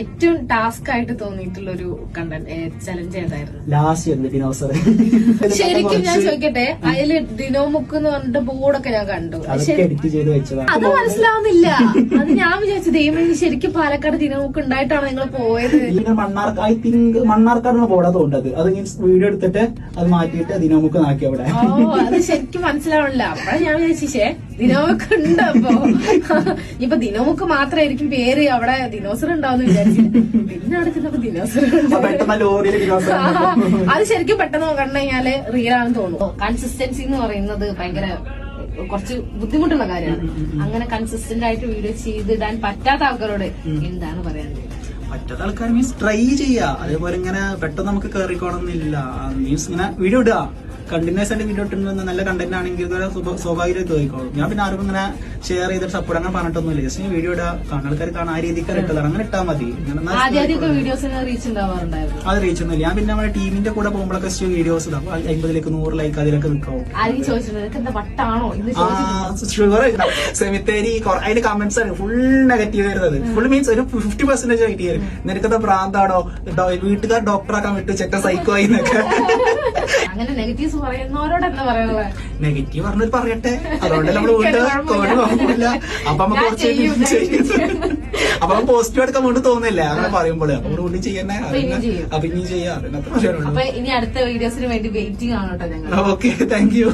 ഏറ്റവും ടാസ്ക് ആയിട്ട് തോന്നിയിട്ടുള്ള ഒരു കണ്ടന്റ് ചലഞ്ച് ഏതായിരുന്നു? Last dinosaur. ശരിക്കും ഞാൻ ചോദിക്കട്ടെ, അതില് ഡിനോമുക്ക് എന്ന് പറഞ്ഞിട്ട് ബോർഡൊക്കെ ഞാൻ കണ്ടു. എഡിറ്റ് ചെയ്ത് വെച്ചതാണ്. അത് മനസ്സിലാവുന്നില്ല. അത് ഞാൻ വിചാരിച്ചു ദൈവം ശരിക്കും പാലക്കാട് ദിനമുക്ക് ഉണ്ടായിട്ടാണ് നിങ്ങൾ പോയത്. മണ്ണാർക്കാട് ബോർഡാ തോണ്ടത്. അത് മീൻസ് വീഡിയോ എടുത്തിട്ട് അത് മാറ്റിയിട്ട് ദിനമുക്ക് നാക്കി അവിടെ. ഓ, അത് ശരിക്കും മനസ്സിലാവണില്ല. അപ്പഴാ ഞാൻ വിചാരിച്ചേ ദിനമുക്ക് ഉണ്ട്. അപ്പൊ ഇപ്പൊ ദിനമുക്ക് മാത്രമായിരിക്കും പേര്, അവിടെ ദിനോസർ ഉണ്ടാവുന്ന വിചാരിച്ചില്ല. പിന്നെ അവിടെ ചെന്നപ്പോ ദിനോസർ അത് ശരിക്കും പെട്ടെന്ന് കണ്ടു കഴിഞ്ഞാല് റിയൽ ആണെന്ന് തോന്നുന്നു. കൺസിസ്റ്റൻസി എന്ന് പറയുന്നത് ഭയങ്കര കുറച്ച് ബുദ്ധിമുട്ടുള്ള കാര്യമാണ്. അങ്ങനെ കൺസിസ്റ്റന്റ് ആയിട്ട് വീഡിയോ ചെയ്തിടാൻ പറ്റാത്ത ആൾക്കാരോട് എന്താണ് പറയാനുള്ളത്? പറ്റാത്ത ആൾക്കാർ മീൻസ് ട്രൈ ചെയ്യാ. അതേപോലെ ഇങ്ങനെ പെട്ടെന്ന് നമുക്ക് കയറിക്കോണമെന്നില്ല. മീൻസ് ഇങ്ങനെ വീഡിയോ ഇടുക, കണ്ടിന്യൂസ് ആയിട്ട് വീഡിയോ ഇട്ടുന്ന നല്ല കണ്ടന്റ് ആണെങ്കിൽ സ്വാഭാവികമായിട്ട് കയറിക്കോളും. ഞാൻ പിന്നെ ആർക്കും ഇങ്ങനെ ഷെയർ ചെയ്തിട്ട് സപ്പോർട്ട് അങ്ങനെ പറഞ്ഞിട്ടൊന്നുമില്ല. ജസ്റ്റ് വീഡിയോ ഇടുക, കാണുന്ന ആൾക്കാർ കാണാൻ ആ രീതിക്ക് ഇട്ടതാണ്. അങ്ങനെ ഇട്ടാൽ മതി. അത് റീച്ച് ഒന്നുമില്ല. ഞാൻ പിന്നെ നമ്മുടെ ടീമിന്റെ കൂടെ പോകുമ്പോഴൊക്കെ വീഡിയോസ് ഇടാം. 50ലേക്ക് 100 ലൈക്ക് അതിലൊക്കെ നിൽക്കാവും. ഷുഗർ സെമിത്തേരി അതിന്റെ കമന്റ്സ് ആണ് ഫുൾ നെഗറ്റീവ് വരുന്നത്. ഫുൾ മീൻസ് ഒരു 50% നെഗറ്റീവ് വരും. നിനക്കത്തെ ഭ്രാന്താണോ, വീട്ടുകാർ ഡോക്ടറാക്കാൻ വിട്ടു, ചെക്ക സൈക്കോ ആയി എന്നൊക്കെ. നെഗറ്റീവ് പറഞ്ഞത് പറയട്ടെ, അതുകൊണ്ട് നമ്മള് വീട്ടിൽ അപ്പൊ നമുക്ക് കുറച്ച് അപ്പൊ പോസിറ്റീവ് എടുക്കാൻ വേണ്ടി തോന്നില്ല അങ്ങനെ പറയുമ്പോൾ. അപ്പൊ വീണ്ടും ചെയ്യണേ, അപ്പൊ ഇനി ചെയ്യാം. ഇനി അടുത്ത വീഡിയോസിന് വേണ്ടി വെയിറ്റിംഗ് ആണ് കേട്ടോ ഞങ്ങൾ. Okay, thank you.